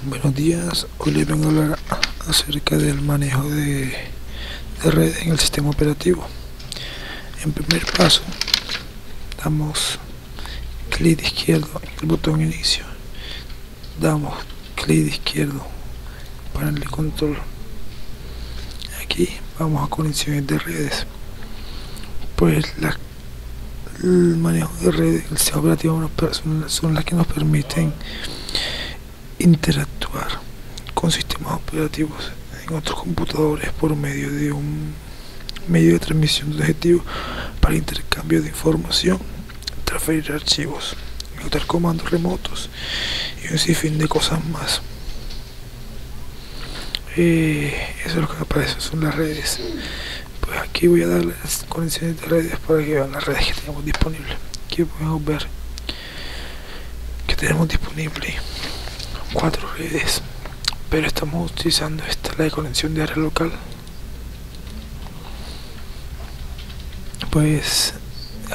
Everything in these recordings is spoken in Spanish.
Buenos días, hoy les vengo a hablar acerca del manejo de redes en el sistema operativo. En primer paso, damos clic izquierdo en el botón inicio, damos clic izquierdo panel de control. Aquí vamos a conexiones de redes. Pues el manejo de redes en el sistema operativo son las que nos permiten interactuar con sistemas operativos en otros computadores por medio de un medio de transmisión de objetivos para intercambio de información, transferir archivos, ejecutar comandos remotos y un sinfín de cosas más. Eso es lo que me aparece, son las redes. Pues aquí voy a darle las conexiones de redes para que vean las redes que tenemos disponibles. Aquí podemos ver que tenemos disponible 4 redes, pero estamos utilizando la de conexión de área local. Pues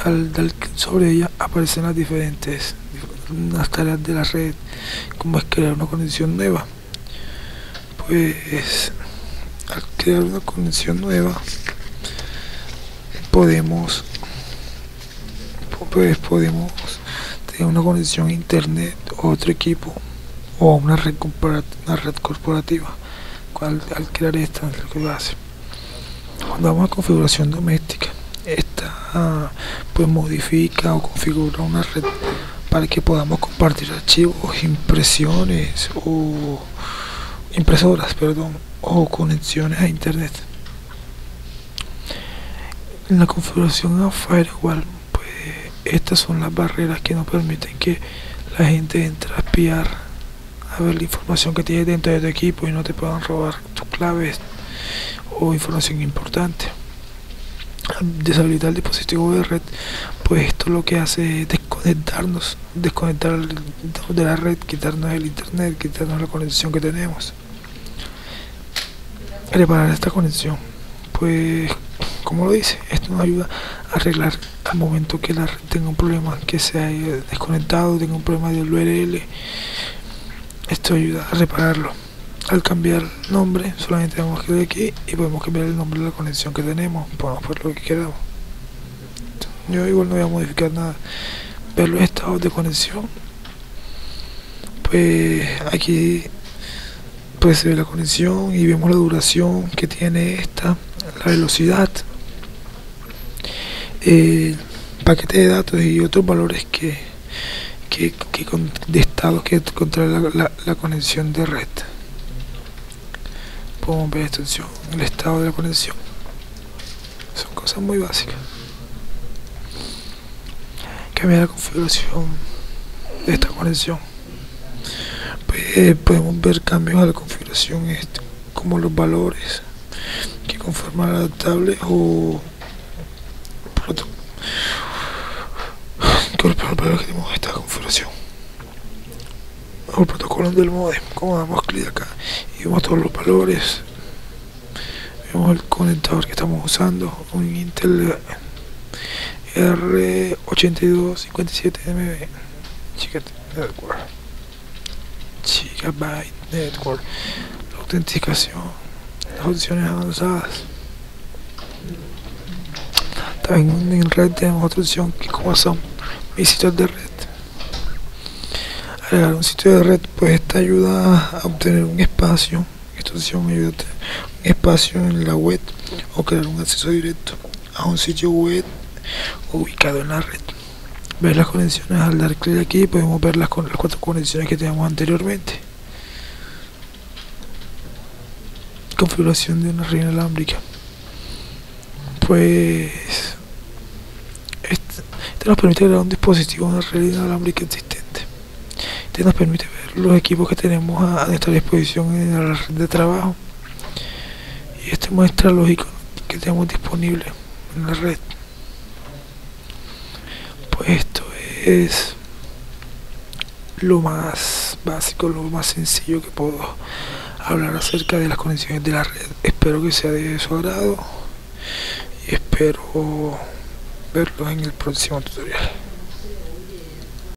al dar clic sobre ella aparecen las diferentes tareas de la red, como es crear una conexión nueva. Pues al crear una conexión nueva podemos tener una conexión a internet o otro equipo o una red corporativa. Al crear esta es lo que lo hace. Cuando vamos a configuración doméstica, esta pues modifica o configura una red para que podamos compartir archivos, impresoras, o conexiones a internet. En la configuración a firewall, pues estas son las barreras que nos permiten que la gente entre a espiar, a ver la información que tienes dentro de tu equipo y no te puedan robar tus claves o información importante. Al deshabilitar el dispositivo de red, pues esto lo que hace es desconectar de la red, quitarnos el internet, quitarnos la conexión que tenemos. Reparar esta conexión, pues como lo dice, esto nos ayuda a arreglar al momento que la red tenga un problema, que se haya desconectado, tenga un problema de URL. Esto ayuda a repararlo. Al cambiar el nombre, solamente tenemos que ir aquí y podemos cambiar el nombre de la conexión que tenemos. Podemos poner lo que queramos. Yo igual no voy a modificar nada. Ver los estados de conexión. Pues aquí pues se ve la conexión y vemos la duración que tiene esta, la velocidad, el paquete de datos y otros valores de estados que controla la conexión de red. Podemos ver extensión, el estado de la conexión. Son cosas muy básicas. Cambiar la configuración de esta conexión. Pues podemos ver cambios a la configuración, como los valores que conforman el adaptable o que tenemos esta configuración o el protocolo del modem. Como damos clic acá y vemos todos los valores, vemos el conectador que estamos usando, un Intel R8257MB Gigabyte Network, la autenticación, las opciones avanzadas. También en red tenemos otra opción que como son mis sitios de red. Agregar un sitio de red, pues esta ayuda a obtener un espacio. Esta opción ayuda a obtener un espacio en la web o crear un acceso directo a un sitio web ubicado en la red. Ver las conexiones, al dar clic aquí podemos ver las 4 conexiones que teníamos anteriormente. Configuración de una red inalámbrica. Pues este nos permite crear un dispositivo de una red inalámbrica existente. Este nos permite ver los equipos que tenemos a nuestra disposición en la red de trabajo. Y este muestra los iconos que tenemos disponibles en la red. Pues esto es lo más básico, lo más sencillo que puedo hablar acerca de las conexiones de la red. Espero que sea de su agrado y espero verlos en el próximo tutorial.